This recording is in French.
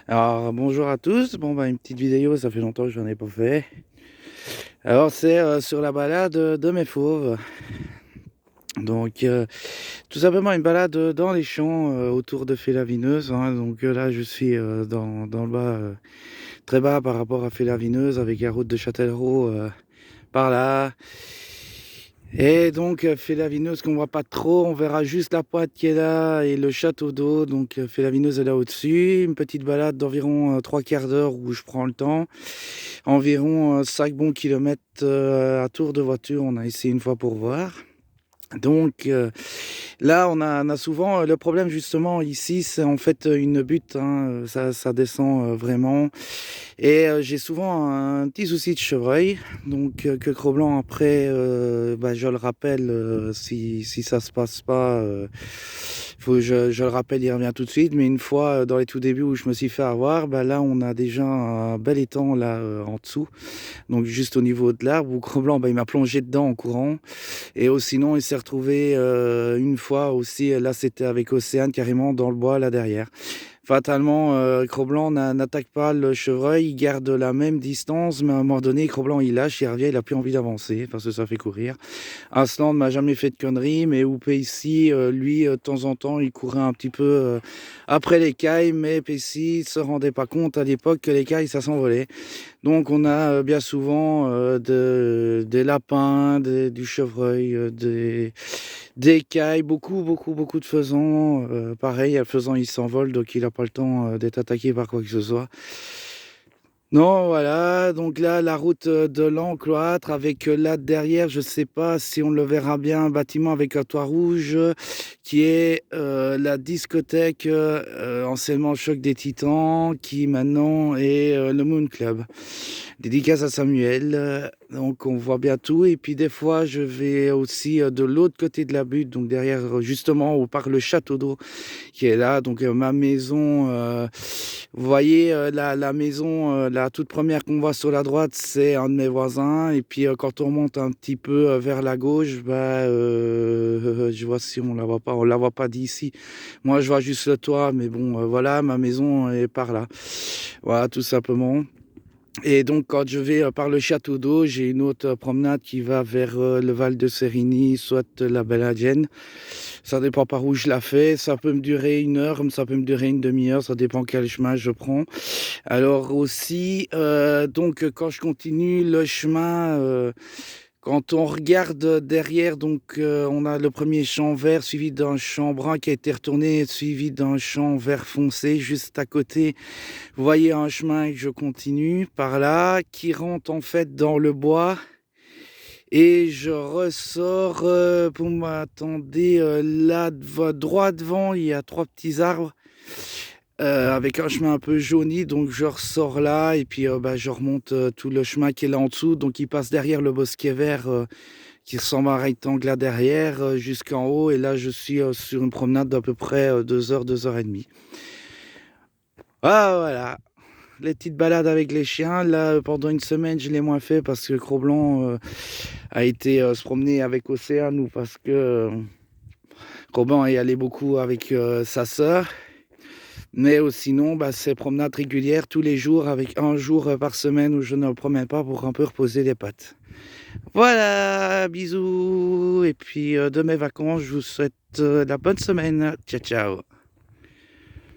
Alors, bonjour à tous. Bon, bah, une petite vidéo, ça fait longtemps que j'en ai pas fait. Alors, c'est sur la balade de mes fauves. Donc, tout simplement une balade dans les champs autour de Félavineuse, hein. Donc, là, je suis dans le bas, très bas par rapport à Félavineuse, avec la route de Châtellerault par là. Et donc, Félavineuse qu'on voit pas trop, on verra juste la pointe qui est là et le château d'eau. Donc, Félavineuse est là au-dessus. Une petite balade d'environ 3/4 d'heure où je prends le temps. Environ 5 bons kilomètres à tour de voiture. On a essayé une fois pour voir. Donc, là, on a souvent le problème justement ici, c'est en fait une butte, hein, ça descend vraiment. Et j'ai souvent un petit souci de chevreuil, donc que Cro-Blanc après, bah, je le rappelle, si ça se passe pas, faut que je le rappelle, il revient tout de suite. Mais une fois, dans les tout débuts où je me suis fait avoir, bah, là, on a déjà un bel étang là, en dessous, donc juste au niveau de l'arbre où Cro-Blanc, bah, il m'a plongé dedans en courant. Et sinon, il s'est retrouvé une fois aussi, là c'était avec Océane carrément dans le bois là derrière. Fatalement, Cro-Blanc n'attaque pas le chevreuil, il garde la même distance, mais à un moment donné, Cro-Blanc il lâche, il revient, il a plus envie d'avancer parce que ça fait courir. Aslan ne m'a jamais fait de conneries, mais Pesci, lui, de temps en temps, il courait un petit peu après les cailles, mais Pesci se rendait pas compte à l'époque que les cailles ça s'envolait. Donc on a bien souvent des lapins, du chevreuil, des cailles, beaucoup de faisans. Pareil, le faisan il s'envole, donc il n'a pas le temps d'être attaqué par quoi que ce soit. Non, voilà, donc là, la route de l'encloître avec là derrière, je sais pas si on le verra bien, un bâtiment avec un toit rouge qui est la discothèque anciennement Choc des Titans, qui maintenant est le Moon Club. Dédicace à Samuel. Donc on voit bien tout. Et puis des fois, je vais aussi de l'autre côté de la butte, donc derrière justement où par le château d'eau qui est là. Donc ma maison, vous voyez la maison, la toute première qu'on voit sur la droite, c'est un de mes voisins. Et puis quand on monte un petit peu vers la gauche, bah, je vois si on la voit pas. On la voit pas d'ici. Moi, je vois juste le toit, mais bon, voilà, ma maison est par là. Voilà, tout simplement. Et donc, quand je vais par le château d'eau, j'ai une autre promenade qui va vers le Val de Sérigny, soit la Belle-Adienne. Ça dépend par où je la fais. Ça peut me durer 1 heure, comme ça peut me durer une demi-heure. Ça dépend quel chemin je prends. Alors aussi, donc quand je continue le chemin, quand on regarde derrière, donc on a le premier champ vert suivi d'un champ brun qui a été retourné, suivi d'un champ vert foncé juste à côté. Vous voyez un chemin que je continue par là, qui rentre en fait dans le bois. Et je ressors, vous m'attendez, là, droit devant, il y a 3 petits arbres, avec un chemin un peu jauni. Donc je ressors là et puis, bah, je remonte, tout le chemin qui est là en dessous. Donc il passe derrière le bosquet vert, qui ressemble à un rectangle là derrière, jusqu'en haut. Et là, je suis, sur une promenade d'à peu près, 2 heures, 2 heures et demie. Ah voilà, les petites balades avec les chiens. Là, pendant une semaine, je l'ai moins fait parce que Cro-Blanc a été se promener avec Océane, ou parce que Cro-Blanc y allait beaucoup avec sa sœur. Mais sinon, bah, c'est promenade régulière tous les jours, avec un jour par semaine où je ne le promets pas pour un peu reposer les pattes. Voilà, bisous. Et puis de mes vacances, je vous souhaite la bonne semaine. Ciao, ciao.